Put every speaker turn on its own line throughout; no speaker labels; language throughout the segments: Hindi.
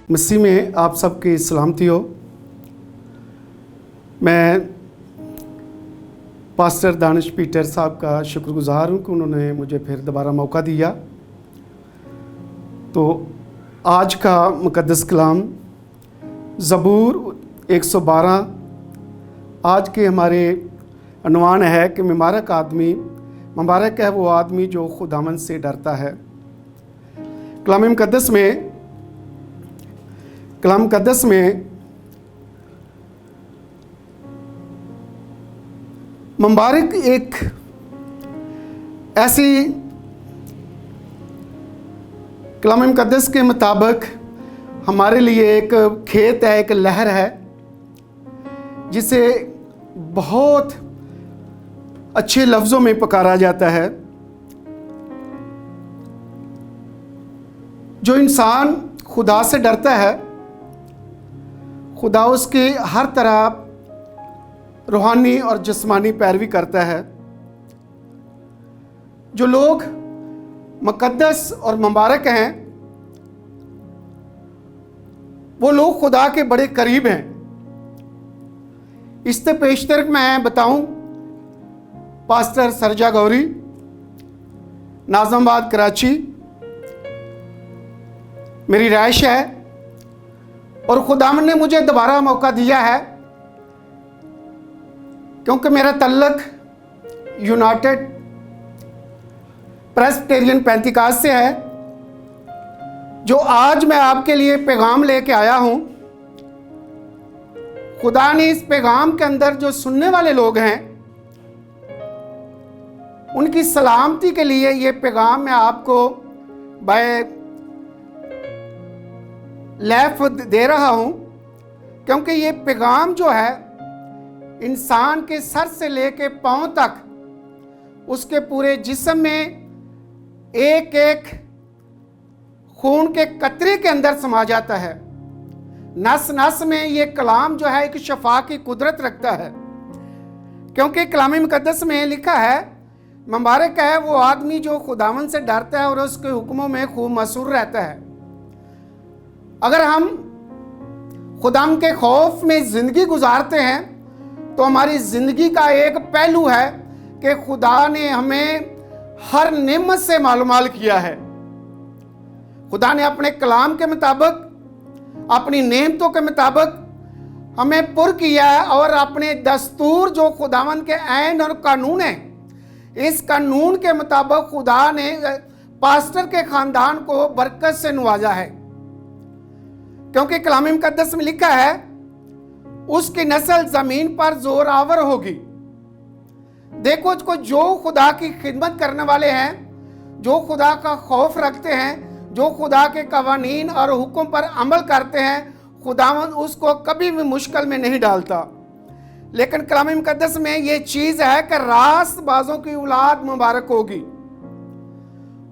मसीह में आप सबकी सलामती हो। मैं पास्टर दानिश पीटर साहब का शुक्रगुजार हूँ कि उन्होंने मुझे फिर दोबारा मौका दिया। तो आज का मुकद्दस कलाम ज़बूर 112। आज के हमारे अनवान है कि मुबारक है वो आदमी जो खुदावंद से डरता है। कलाम मुकद्दस में मुबारक एक ऐसी कलाम मुकद्दस के मुताबिक हमारे लिए एक खेत है, एक लहर है जिसे बहुत अच्छे लफ्ज़ों में पुकारा जाता है। जो इंसान खुदा से डरता है, खुदा उसकी हर तरह रूहानी और जिस्मानी पैरवी करता है। जो लोग मुकद्दस और मुबारक हैं वो लोग खुदा के बड़े करीब हैं। इससे पेशतर मैं बताऊं, पास्टर सरजा गौरी, नाज़माबाद कराची मेरी राइश है और खुदावंद ने मुझे दोबारा मौका दिया है क्योंकि मेरा तल्लक यूनाइटेड प्रेस्बिटेरियन पेंतिकास्ट से है। जो आज मैं आपके लिए पैगाम लेके आया हूं, खुदा ने इस पैगाम के अंदर जो सुनने वाले लोग हैं उनकी सलामती के लिए ये पैगाम मैं आपको बाय लैफ दे रहा हूं, क्योंकि ये पैगाम जो है इंसान के सर से लेके पांव तक उसके पूरे जिस्म में एक एक खून के कतरे के अंदर समा जाता है। नस नस में ये कलाम जो है एक शफा की कुदरत रखता है, क्योंकि कलाम मुकद्दस में लिखा है मुबारक है वो आदमी जो खुदावंद से डरता है और उसके हुक्मों में खूब मसरूर रहता है। अगर हम खुदाम के खौफ में ज़िंदगी गुजारते हैं तो हमारी ज़िंदगी का एक पहलू है कि खुदा ने हमें हर नेमत से मालूमाल किया है। खुदा ने अपने कलाम के मुताबिक, अपनी नेमतों के मुताबिक हमें पुर किया है और अपने दस्तूर जो खुदावंद के ऐन और कानून है, इस कानून के मुताबिक खुदा ने पास्टर के ख़ानदान को बरकत से नवाजा है। क्योंकि कलाम मुकद्दस में लिखा है उसकी नस्ल ज़मीन पर जोरावर होगी। देखो जो खुदा की खिदमत करने वाले हैं, जो खुदा का खौफ रखते हैं, जो खुदा के कवानीन और हुक्म पर अमल करते हैं, खुदावंद उसको कभी भी मुश्किल में नहीं डालता। लेकिन कलाम मुकद्दस में ये चीज़ है कि रास्तबाजों की औलाद मुबारक होगी।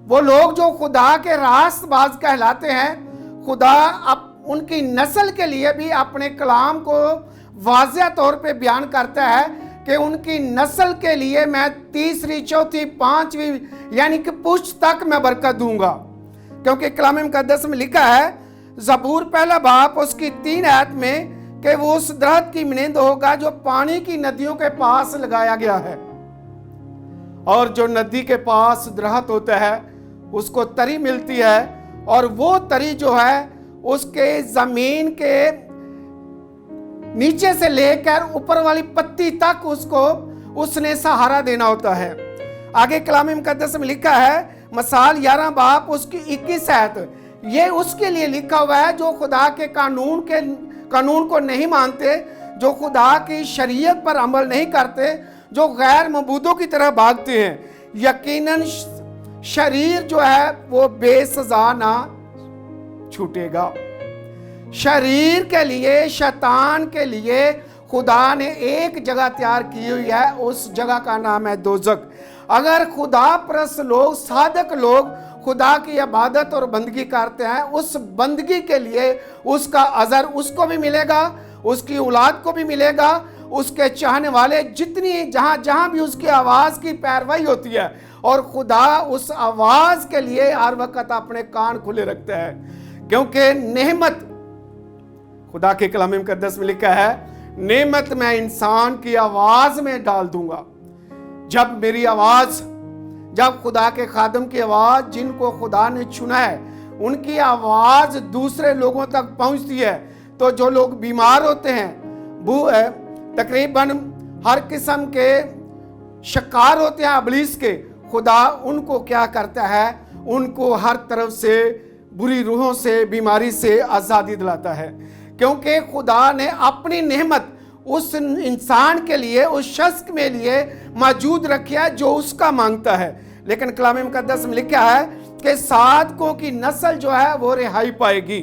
वो लोग जो खुदा के रास्तबाज कहलाते हैं, खुदा उनकी नस्ल के लिए भी अपने कलाम को वाज़ेह तौर पे बयान करता है कि उनकी नस्ल के लिए मैं तीसरी, चौथी, पांचवी यानी कि पुश्त तक मैं बरकत दूंगा। क्योंकि कलाम मुकद्दस में लिखा है ज़बूर पहला बाब उसकी 3 आयत में कि वो उस दरख्त की मानंद होगा जो पानी की नदियों के पास लगाया गया है, और जो नदी के पास दरख्त होता है उसको तरी मिलती है, और वो तरी जो है उसके जमीन के नीचे से लेकर ऊपर वाली पत्ती तक उसको उसने सहारा देना होता है। आगे कलाम मुकद्दस में लिखा है मसाल 11 बाब उसकी 21 आयत, ये उसके लिए लिखा हुआ है जो खुदा के कानून को नहीं मानते, जो खुदा की शरीयत पर अमल नहीं करते, जो गैर मबूदों की तरह भागते हैं। यकीनन शरीर जो है वो बेसजा ना छूटेगा। शरीर के लिए, शैतान के लिए खुदा ने एक जगह तैयार की हुई है, उस जगह का नाम है दोज़ख। अगर खुदा परस्त लोग, सादक लोग खुदा की इबादत और बंदगी करते हैं, उस बंदगी के लिए उसका अजर उसको भी मिलेगा, उसकी औलाद को भी मिलेगा, उसके चाहने वाले जितनी जहां भी उसकी आवाज़ की पैरवाई होती है, और खुदा उस आवाज़ के लिए हर वक्त अपने कान खुले रखते हैं। क्योंकि नेमत खुदा के कलाम मुकद्दस में लिखा है, नेमत मैं इंसान की आवाज में डाल दूंगा। जब मेरी आवाज, जब खुदा के खादम की आवाज, जिनको खुदा ने चुना है, उनकी आवाज दूसरे लोगों तक पहुंचती है, तो जो लोग बीमार होते हैं, तकरीबन हर किस्म के शिकार होते हैं इब्लीस के, खुदा उनको क्या करता है, उनको हर तरफ से बुरी रूहों से, बीमारी से आज़ादी दिलाता है, क्योंकि खुदा ने अपनी नेमत उस इंसान के लिए, उस शख्स के लिए मौजूद रखी है जो उसका मांगता है। लेकिन कलाम मुकद्दस में लिखा है कि साधकों की नस्ल जो है वो रिहाई पाएगी।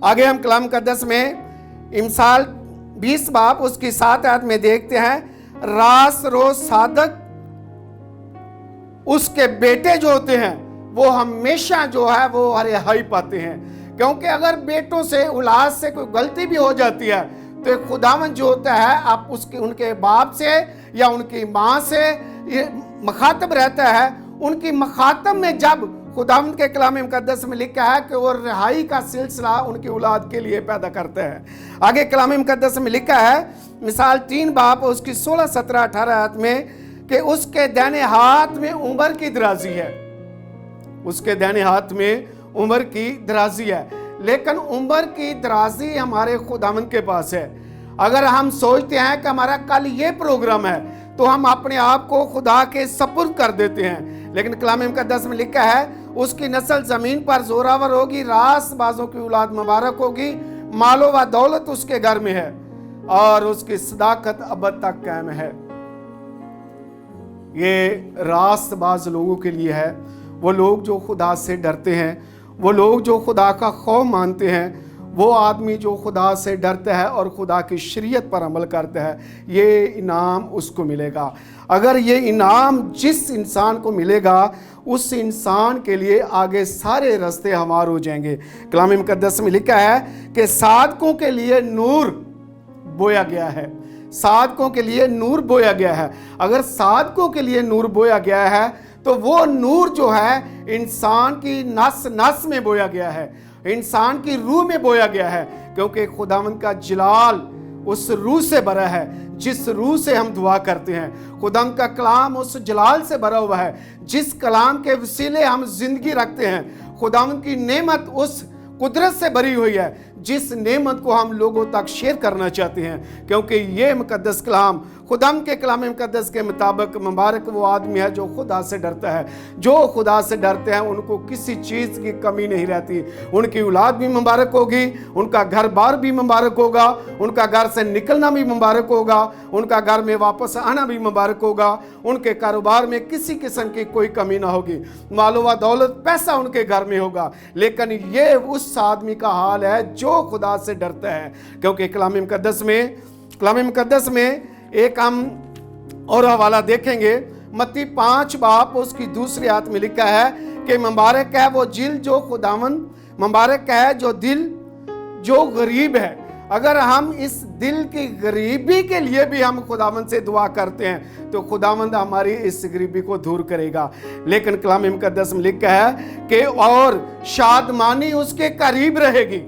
आगे हम कलाम मुकद्दस में इमसाल 20 बाब उसकी 7 आयत में देखते हैं, रास रोज साधक उसके बेटे जो होते हैं वो हमेशा जो है वो रिहाई पाते हैं, क्योंकि अगर बेटों से, औलाद से कोई गलती भी हो जाती है तो खुदावन जो होता है आप उसके, उनके बाप से या उनकी माँ से ये मखातब रहता है। उनकी मखातब में जब खुदावन के कलाम मुकद्दस में लिखा है कि वो रिहाई का सिलसिला उनकी औलाद के लिए पैदा करते हैं। आगे कलाम मुकद्दस में लिखा है मिसाल 3 बाब उसकी 16, 17, 18 आयत में कि उसके दाहिने हाथ में उम्र की दराजी है, उसके दाहिने हाथ में उम्र की दराजी है। लेकिन उम्र की दराजी हमारे खुदावंद के पास है। अगर हम सोचते हैं कि हमारा कल ये प्रोग्राम है तो हम अपने आप को खुदा के सपुर्द कर देते हैं, लेकिन कलाम मुकद्दस में लिखा है उसकी नस्ल जमीन पर जोरावर होगी, रास बाजों की औलाद मुबारक होगी, मालो व दौलत उसके घर में है और उसकी सदाकत अबद तक कायम है। ये रास्तबाज लोगों के लिए है, वो लोग जो खुदा से डरते हैं, वो लोग जो खुदा का खौफ मानते हैं, वो आदमी जो खुदा से डरता है और खुदा की शरीयत पर अमल करता है, ये इनाम उसको मिलेगा। अगर ये इनाम जिस इंसान को मिलेगा उस इंसान के लिए आगे सारे रास्ते हमार हो जाएंगे। कलाम मुकद्दस में लिखा है कि साधकों के लिए नूर बोया गया है, साधकों के लिए नूर बोया गया है। अगर साधकों के लिए नूर बोया गया है तो वो नूर जो है इंसान की नस नस में बोया गया है, इंसान की रूह में बोया गया है, क्योंकि खुदावंद का जलाल उस रूह से भरा है जिस रूह से हम दुआ करते हैं। खुदावंद का कलाम उस जलाल से भरा हुआ है जिस कलाम के वसीले हम जिंदगी रखते हैं। खुदावंद की नेमत उस कुदरत से भरी हुई है जिस नेमत को हम लोगों तक शेयर करना चाहते हैं, क्योंकि ये मुकद्दस कलाम खुदाम के कलाम मुकद्दस के मुताबिक मुबारक वो आदमी है जो खुदा से डरता है। जो खुदा से डरते हैं उनको किसी चीज़ की कमी नहीं रहती। उनकी औलाद भी मुबारक होगी, उनका घर बार भी मुबारक होगा, उनका घर से निकलना भी मुबारक होगा, उनका घर में वापस आना भी मुबारक होगा, उनके कारोबार में किसी किस्म की कोई कमी ना होगी, मालो व दौलत पैसा उनके घर में होगा। लेकिन ये उस आदमी का हाल है जो खुदा से डरता है, क्योंकि कलाम मुकद्दस में एक हम और हवाला देखेंगे। मत्ती 5 बाब उसकी 2 आयत में लिखा है कि मुबारक है वो दिल जो खुदावंद, मुबारक है जो दिल जो गरीब है। अगर हम इस दिल की गरीबी के लिए भी हम खुदावंद से दुआ करते हैं तो खुदावंद हमारी इस गरीबी को दूर करेगा। लेकिन कलाम मुकद्दस में लिखा है कि और शादमानी उसके करीब रहेगी।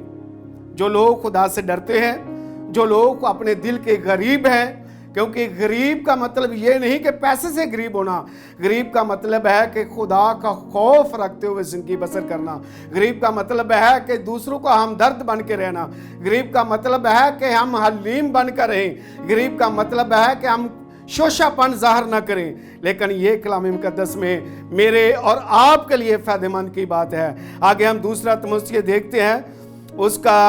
जो लोग खुदा से डरते हैं, जो लोग अपने दिल के गरीब हैं, क्योंकि गरीब का मतलब ये नहीं कि पैसे से गरीब होना, गरीब का मतलब है कि खुदा का खौफ रखते हुए जिंदगी बसर करना। गरीब का मतलब है कि दूसरों का हमदर्द बन के रहना। गरीब का मतलब है कि हम हलीम बन कर रहें। गरीब का मतलब है कि हम शोषापन ज़ाहिर ना करें। लेकिन ये कलाम मुकद्दस में मेरे और आपके लिए फ़ायदेमंद की बात है। आगे हम दूसरा तमस्या देखते हैं, उसका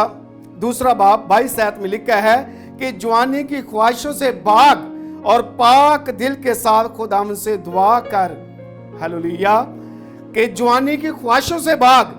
2 बाब 22 आयत में लिखा है कि जवानी की ख्वाहिशों से भाग और पाक दिल के साथ खुदावंद से दुआ कर। हालेलुया। कि जवानी की ख्वाहिशों से भाग,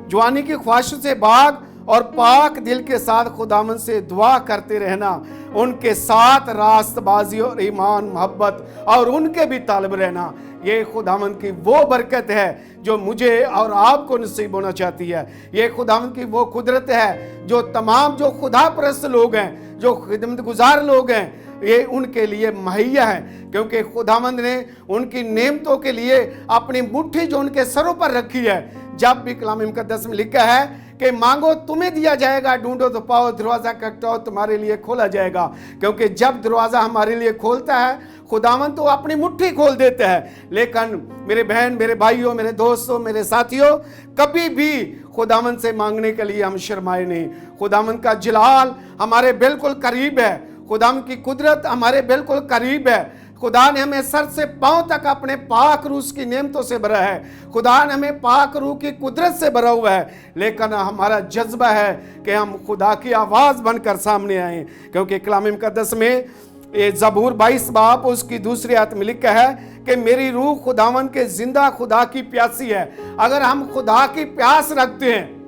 जवानी की ख्वाहिशों से भाग और पाक दिल के साथ खुदावंद से दुआ करते रहना। उनके साथ रास्तबाजी और ईमान, मोहब्बत और उनके भी तालिब रहना। ये खुदावंद की वो बरकत है जो मुझे और आपको नसीब होना चाहती है। ये खुदावंद की वो कुदरत है जो तमाम जो खुदा परस्त लोग हैं, जो खिदमत गुजार लोग हैं, ये उनके लिए मुहैया है, क्योंकि खुदावंद ने उनकी नेमतों के लिए अपनी मुट्ठी जो उनके सरों पर रखी है। जब भी कलाम मुकद्दस में लिखा है कि मांगो तुम्हें दिया जाएगा, ढूंढो तो पाओ, दरवाज़ा खटखटाओ तुम्हारे लिए खोला जाएगा। क्योंकि जब दरवाज़ा हमारे लिए खोलता है खुदावन तो अपनी मुट्ठी खोल देता है। लेकिन मेरे बहन, मेरे भाइयों, मेरे दोस्तों, मेरे साथियों, कभी भी खुदावन से मांगने के लिए हम शर्माए नहीं। खुदावन का जलाल हमारे बिल्कुल करीब है, खुदावन की कुदरत हमारे बिल्कुल करीब है। खुदा ने हमें सर से पांव तक अपने पाक रूह की नेमतों से भरा है। खुदा ने हमें पाक रूह की कुदरत से भरा हुआ है। लेकिन हमारा जज्बा है कि हम खुदा की आवाज़ बनकर सामने आए। क्योंकि कलाम मुकद्दस में ये ज़बूर 22 बाब उसकी दूसरी आयत में लिखा है कि मेरी रूह खुदावन के जिंदा खुदा की प्यासी है। अगर हम खुदा की प्यास रखते हैं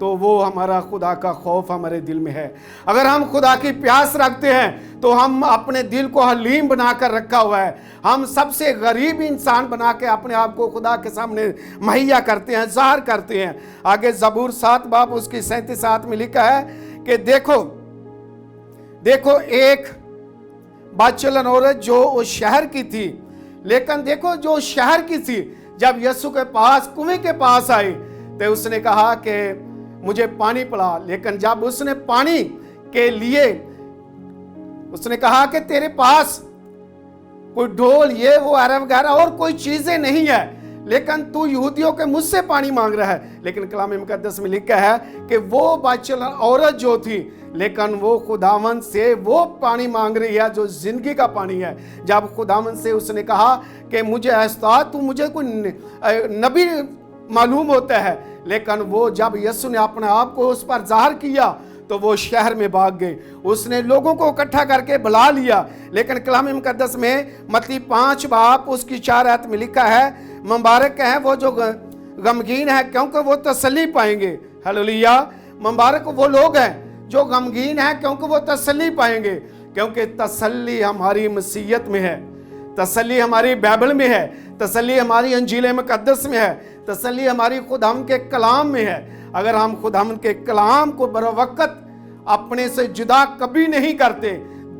तो वो हमारा खुदा का खौफ हमारे दिल में है। अगर हम खुदा की प्यास रखते हैं तो हम अपने दिल को हलीम बनाकर रखा हुआ है। हम सबसे गरीब इंसान बना के अपने आप को खुदा के सामने मुहैया करते हैं, ज़ाहिर करते हैं। आगे ज़बूर 7 बाब उसकी 37 आयत में लिखा है कि देखो एक बाचलन औरत जो उस शहर की थी, लेकिन देखो जो शहर की थी जब यीशु के पास कुएं के पास आई तो उसने कहा कि मुझे पानी पिला। लेकिन जब उसने पानी के लिए उसने कहा कि तेरे पास कोई ढोल ये वो अरब वगैरह और कोई चीजें नहीं है, लेकिन तू यहूदियों के मुझसे पानी मांग रहा है। लेकिन कलाम मुकद्दस में लिखा है कि वो बाचलन औरत जो थी, लेकिन वो खुदावन से वो पानी मांग रही है जो जिंदगी का पानी है। जब खुदावन से उसने कहा कि मुझे एहसास तू मुझे कोई नबी मालूम होता है, लेकिन वो जब यीशु ने अपने आप को उस पर जाहिर किया तो वो शहर में भाग गए। उसने लोगों को इकट्ठा करके बुला लिया। लेकिन कलाम मुकद्दस में मत्ती 5 बाब उसकी 4 आयत में लिखा है, मुबारक है वो जो गमगीन है क्योंकि वो तसल्ली पाएंगे। हालेलुया। मुबारक वो लोग हैं जो गमगीन है क्योंकि वो तसल्ली पाएंगे। क्योंकि तसल्ली हमारी मसीहत में है, तसल्ली हमारी बाइबल में है, तसल्ली हमारी अंजील मुकद्दस में है, तसल्ली हमारी खुदाम के कलाम में है। अगर हम खुदाम के कलाम को बर वक्त अपने से जुदा कभी नहीं करते,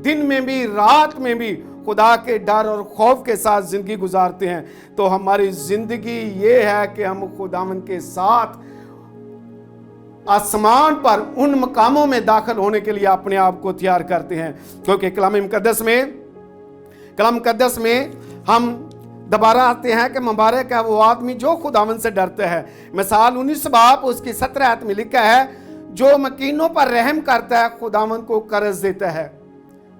दिन में भी रात में भी खुदा के डर और खौफ के साथ जिंदगी गुजारते हैं, तो हमारी जिंदगी ये है कि हम खुदाम के साथ आसमान पर उन मकामों में दाखिल होने के लिए अपने आप को तैयार करते हैं। क्योंकि कलाम मुकद्दस में हम दोबारा आते हैं कि मुबारक है वो आदमी जो खुदावन से डरते हैं। मिसाल 19 बाब उसकी 17 आयत में लिखा है, जो मकीनों पर रहम करता है खुदावन को कर्ज देता है।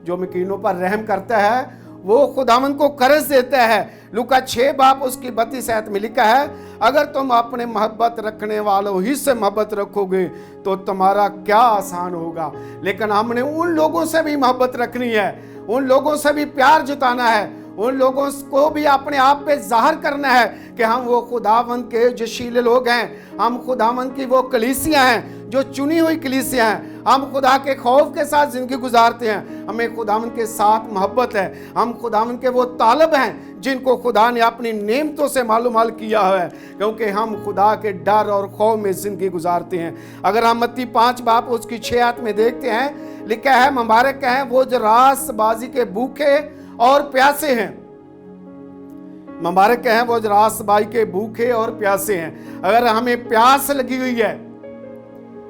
जो मकीनों पर रहम करता है वो खुदावन को कर्ज देता है। लूका 6 बाब उसकी 32 आयत में लिखा है, अगर तुम अपने मोहब्बत रखने वालों ही से मोहब्बत रखोगे तो तुम्हारा क्या आसान होगा। लेकिन हमने उन लोगों से भी मोहब्बत रखनी है, उन लोगों से भी प्यार जताना है, उन लोगों को भी अपने आप पे जाहिर करना है कि हम वो खुदावन के जशीले लोग हैं, हम खुदावन की वो कलीसियां हैं जो चुनी हुई कलीसियां हैं। हम खुदा के खौफ के साथ जिंदगी गुजारते हैं, हमें खुदावन के साथ मोहब्बत है, हम खुदावन के वो तालब हैं जिनको खुदा ने अपनी नेमतों से मालूमाल किया है, क्योंकि हम खुदा के डर और खौफ में जिंदगी गुजारते हैं। अगर हम मत्ती 5 बाब उसकी 6 आयत में देखते हैं, लिखा है, मुबारक है वो जो रासबाजी के भूखे और प्यासे हैं। मुबारक है वो जो रासबाजी के भूखे और प्यासे हैं। अगर हमें प्यास लगी हुई है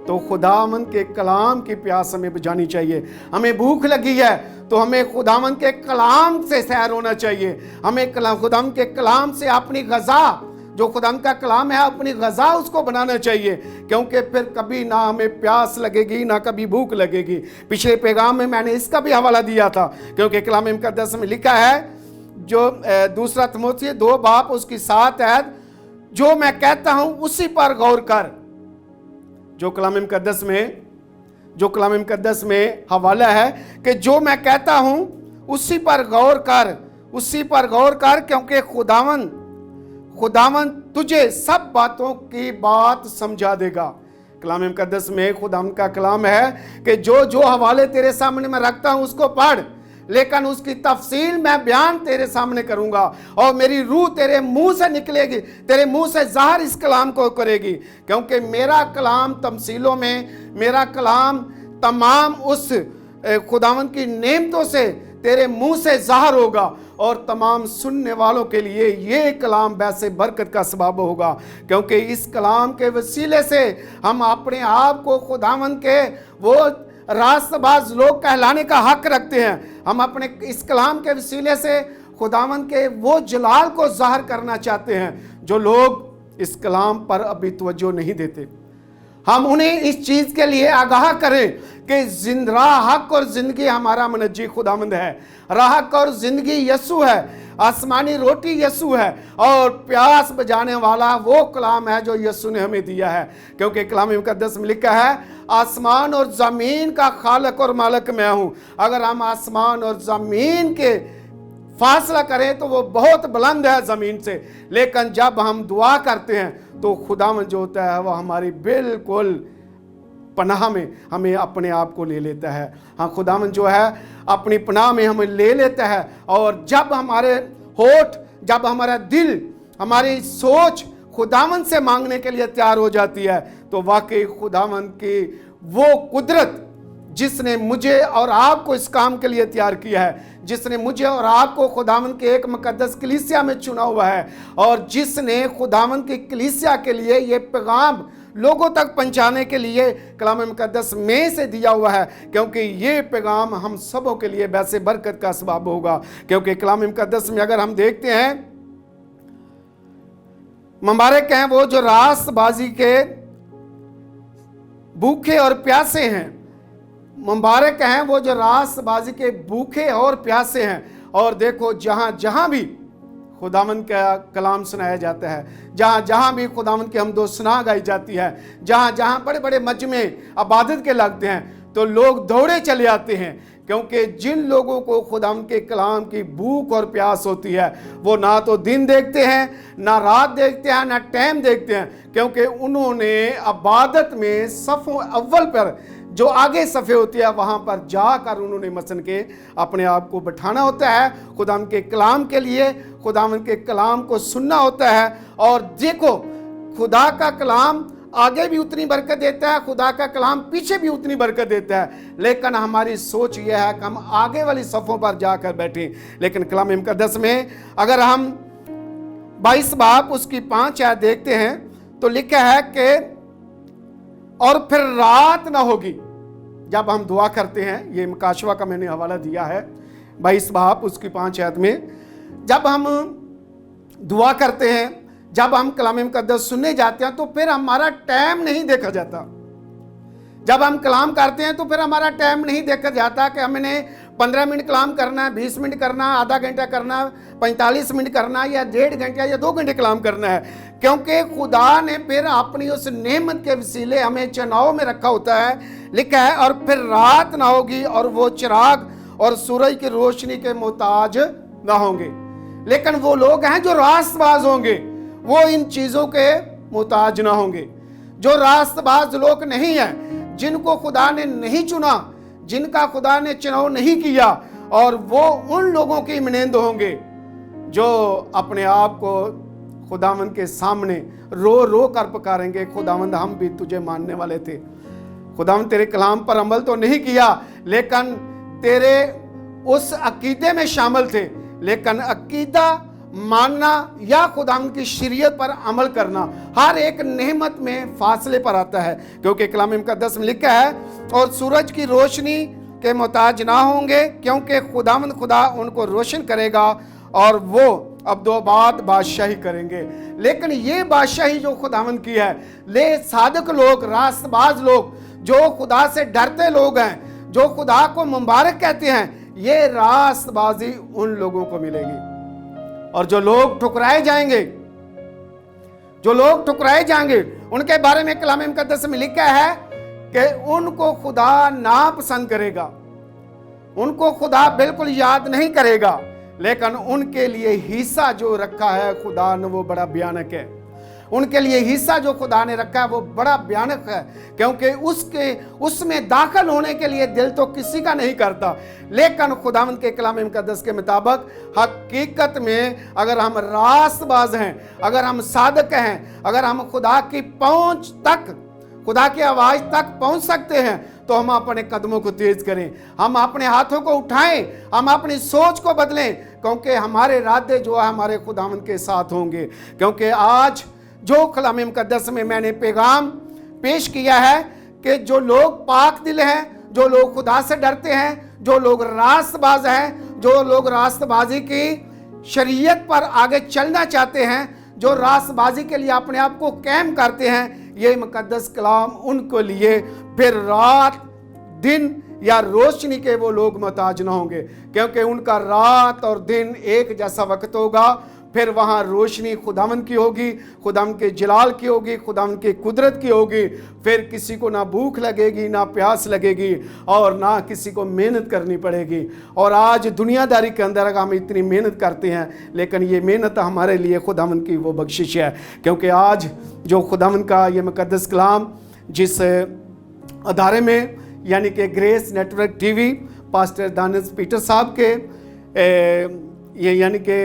तो खुदावन के कलाम की प्यास हमें बुझानी चाहिए। हमें भूख लगी है तो हमें खुदावन के कलाम से सैर होना चाहिए। हमें खुदावन के कलाम से अपनी ग़ज़ा, जो खुदावन का कलाम है, अपनी ग़ज़ा उसको बनाना चाहिए, क्योंकि फिर कभी ना हमें प्यास लगेगी ना कभी भूख लगेगी। पिछले पैगाम में मैंने इसका भी हवाला दिया था, क्योंकि कलाम मुकद्दस में लिखा है, जो 2 तीमुथियुस 2 बाब उसकी 7 आयत, जो मैं कहता हूं उसी पर गौर कर। जो कलाम मुकद्दस में हवाला है कि जो मैं कहता हूं उसी पर गौर कर, उसी पर गौर कर, क्योंकि खुदावन तुझे सब बातों की बात समझा देगा। कलाम मुकद्दस में खुदावन का कलाम है कि जो हवाले तेरे सामने मैं रखता हूं उसको पढ़, लेकिन उसकी तफसील मैं बयान तेरे सामने करूंगा और मेरी रूह तेरे मुंह से निकलेगी, तेरे मुंह से ज़ाहिर इस कलाम को करेगी। क्योंकि मेरा कलाम तमसीलों में, मेरा कलाम तमाम उस खुदावन की नेमतों से तेरे मुंह से ज़ाहिर होगा और तमाम सुनने वालों के लिए ये कलाम वैसे बरकत का सबब होगा, क्योंकि इस कलाम के वसीले से हम अपने आप को खुदावंद के वो रास्तबाज लोग कहलाने का हक रखते हैं। हम अपने इस कलाम के वसीले से खुदावंद के वो जलाल को ज़ाहिर करना चाहते हैं जो लोग इस कलाम पर अभी तवज्जो नहीं देते। हम उन्हें इस चीज़ के लिए आगाह करें कि राह, हक और ज़िंदगी हमारा मुनज्जी खुदावंद है। राह और ज़िंदगी यीशु है, आसमानी रोटी यीशु है और प्यास बुझाने वाला वो कलाम है जो यीशु ने हमें दिया है। क्योंकि कलाम मुकद्दस में लिखा है, आसमान और ज़मीन का खालक और मालिक मैं हूँ। अगर हम आसमान और ज़मीन के फासला करें तो वो बहुत बुलंद है ज़मीन से, लेकिन जब हम दुआ करते हैं तो खुदावंद जो होता है वह हमारी बिल्कुल पनाह में हमें अपने आप को ले लेता है। हाँ, खुदावंद जो है अपनी पनाह में हमें ले लेता है। और जब हमारे होठ, जब हमारा दिल, हमारी सोच खुदावंद से मांगने के लिए तैयार हो जाती है, तो वाकई खुदावंद की वो कुदरत जिसने मुझे और आपको इस काम के लिए तैयार किया है, जिसने मुझे और आपको खुदावंद के एक मुकद्दस कलीसिया में चुना हुआ है और जिसने खुदावंद की कलीसिया के लिए ये पैगाम लोगों तक पहुंचाने के लिए कलाम मुकद्दस में से दिया हुआ है, क्योंकि ये पैगाम हम सबों के लिए वैसे बरकत का सबब होगा। क्योंकि कलाम मुकद्दस में अगर हम देखते हैं, मुबारक हैं वो जो रास्तबाजी के भूखे और प्यासे हैं, मुबारक हैं वो जो रास्तबाजी के भूखे और प्यासे हैं। और देखो, जहां जहां भी खुदावंद का कलाम सुनाया जाता है, जहां जहां भी खुदावंद की हमदो सना गाई जाती है, जहां जहां बड़े बड़े मजमे इबादत के लगते हैं, तो लोग दौड़े चले आते हैं। क्योंकि जिन लोगों को खुदावंद के कलाम की भूख और प्यास होती है, वो ना तो दिन देखते हैं, ना रात देखते हैं, ना टाइम देखते हैं, क्योंकि उन्होंने इबादत में सफ़ों अव्वल पर जो आगे सफ़े होती है वहाँ पर जाकर उन्होंने मसन के अपने आप को बैठाना होता है खुदावंद के कलाम के लिए, खुदावंद के कलाम को सुनना होता है। और देखो, खुदा का कलाम आगे भी उतनी बरकत देता है, खुदा का कलाम पीछे भी उतनी बरकत देता है, लेकिन हमारी सोच यह है कि हम आगे वाली सफ़ों पर जाकर बैठें। लेकिन कलाम मुकद्दस में अगर हम 22 बाब उसकी 5 आयत देखते हैं तो लिखा है कि और फिर रात ना होगी। जब हम दुआ करते हैं, ये मुकाशवा का मैंने हवाला दिया है 22 बाब उसकी 5 आयत में, जब हम दुआ करते हैं, जब हम कलाम मुकद्दस सुनने जाते हैं, तो फिर हमारा टाइम नहीं देखा जाता। जब हम कलाम करते हैं तो फिर हमारा टाइम नहीं देखा जाता कि हमने 15 मिनट कलाम करना है, 20 मिनट करना है, आधा घंटा करना है, 45 मिनट करना है, या 1.5 घंटा या 2 घंटे कलाम करना है। क्योंकि खुदा ने फिर अपनी उस नेमत के वसीले हमें चुनाव में रखा होता है। लिखा है, और फिर रात ना होगी और वो चिराग और सूरज की रोशनी के मोहताज ना होंगे। लेकिन वो लोग हैं जो रास्तबाज होंगे, वो इन चीज़ों के मोहताज ना होंगे। जो रास्तबाज लोग नहीं हैं, जिनको खुदा ने नहीं चुना, जिनका खुदा ने चुनाव नहीं किया, और वो उन लोगों की इमानत होंगे जो अपने आप को खुदावंद के सामने रो रो कर पुकारेंगे, खुदावंद हम भी तुझे मानने वाले थे, खुदावंद तेरे कलाम पर अमल तो नहीं किया, लेकिन तेरे उस अकीदे में शामिल थे। लेकिन अकीदा मानना या खुदावंद की शरीयत पर अमल करना हर एक नेमत में फासले पर आता है। क्योंकि कलाम मुकद्दस में लिखा है, और सूरज की रोशनी के मोहताज ना होंगे, क्योंकि खुदावंद खुदा उनको रोशन करेगा और वो अब्दोबाद बादशाही करेंगे। लेकिन ये बादशाही जो खुदावंद की है, ले सादक लोग, रास्तबाज लोग, जो खुदा से डरते लोग हैं, जो खुदा को मुबारक कहते हैं, ये रास्तबाजी उन लोगों को मिलेगी। और जो लोग ठुकराए जाएंगे, जो लोग ठुकराए जाएंगे, उनके बारे में कलाम मुकद्दस में लिखा है कि उनको खुदा नापसंद करेगा, उनको खुदा बिल्कुल याद नहीं करेगा। लेकिन उनके लिए हिस्सा जो रखा है खुदा ने, वो बड़ा भयानक है। उनके लिए हिस्सा जो खुदा ने रखा है वो बड़ा भयानक है, क्योंकि उसमें दाखिल होने के लिए दिल तो किसी का नहीं करता। लेकिन खुदावंद के कलाम मुकद्दस के मुताबिक हकीकत में अगर हम रास्तबाज हैं, अगर हम सादक हैं, अगर हम खुदा की पहुंच तक, खुदा की आवाज़ तक पहुंच सकते हैं, तो हम अपने कदमों को तेज करें, हम अपने हाथों को उठाएं, हम अपनी सोच को बदलें। क्योंकि हमारे इरादे जो है हमारे खुदावंद के साथ होंगे। क्योंकि आज जो कलाम मुकद्दस में मैंने पैगाम पेश किया है कि जो लोग पाक दिल हैं, जो लोग खुदा से डरते हैं, जो लोग रास्तबाज हैं, जो लोग रास्तबाजी की शरीयत पर आगे चलना चाहते हैं, जो रास्तबाजी के लिए अपने आप को कायम करते हैं, ये मुकद्दस कलाम उनको लिए फिर रात दिन या रोशनी के वो लोग मोहताज ना होंगे, क्योंकि उनका रात और दिन एक जैसा वक्त होगा। फिर वहाँ रोशनी खुदावन की होगी, खुदावन के जलाल की होगी, खुदावन की कुदरत की होगी। फिर किसी को ना भूख लगेगी, ना प्यास लगेगी, और ना किसी को मेहनत करनी पड़ेगी। और आज दुनियादारी के अंदर हम इतनी मेहनत करते हैं, लेकिन ये मेहनत हमारे लिए खुदावन की वो बख्शिश है। क्योंकि आज जो खुदावन का ये मुकद्दस कलाम जिस अदारे में यानी कि grace network TV pastor Danish Peter साहब के ये यानी कि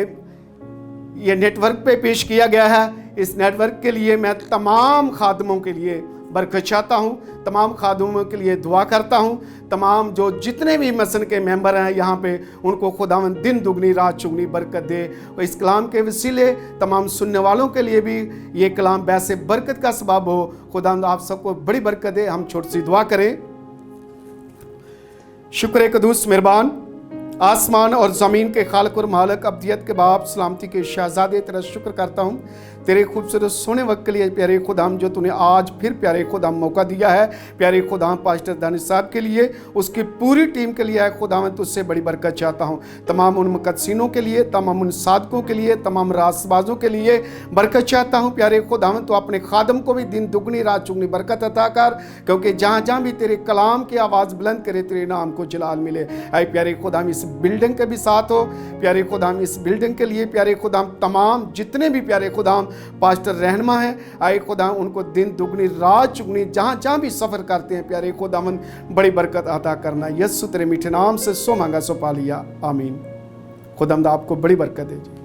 ये नेटवर्क पे पेश किया गया है, इस नेटवर्क के लिए मैं तमाम खादमों के लिए बरकत चाहता हूँ, तमाम खादमों के लिए दुआ करता हूँ। तमाम जो जितने भी मसन के मेंबर हैं यहाँ पे, उनको खुदावंद दिन दुगनी रात चुगनी बरकत दे। और इस कलाम के वसीले तमाम सुनने वालों के लिए भी ये कलाम वैसे बरकत का सबब हो। खुदावंद आप सबको बड़ी बरकत दे। हम छोटी सी दुआ करें। शुक्र कदूस मेहरबान आसमान और ज़मीन के खालिक और मालिक, अब्दियत के बाप, सलामती के शहजादे, तेरा शुक्र करता हूँ तेरे खूबसूरत सोने वक्त के लिए प्यारे खुदाम, जो तूने आज फिर प्यारे खुदाम मौका दिया है। प्यारे खुदाम पास्टर दानिश साहब के लिए, उसकी पूरी टीम के लिए खुदाम तुझसे बड़ी बरकत चाहता हूँ। तमाम उन मुकद्दसीनों के लिए, तमाम उन सादकों के लिए, तमाम रास्तबाजों के लिए बरकत चाहता हूँ। प्यारे खुदाम तो अपने खादम को भी दिन दुगनी रात चुगनी बरकत अता कर, क्योंकि जहाँ जहाँ भी तेरे कलाम की आवाज़ बुलंद करे, तेरे नाम को जलाल मिले। आए प्यारे खुदाम इस बिल्डिंग के भी साथ हो। प्यारे खुदाम इस बिल्डिंग के लिए प्यारे खुदाम तमाम जितने भी प्यारे खुदाम पास्टर रहनुमा है, आए खुदा उनको दिन दुगनी रात चुगनी जहाँ जहाँ भी सफ़र करते हैं, प्यारे खुदावन बड़ी बरकत अता करना। यस्सु तेरे मीठे नाम से सो मांगा सो पा लिया, आमीन। खुदावंद आपको बड़ी बरकत दे।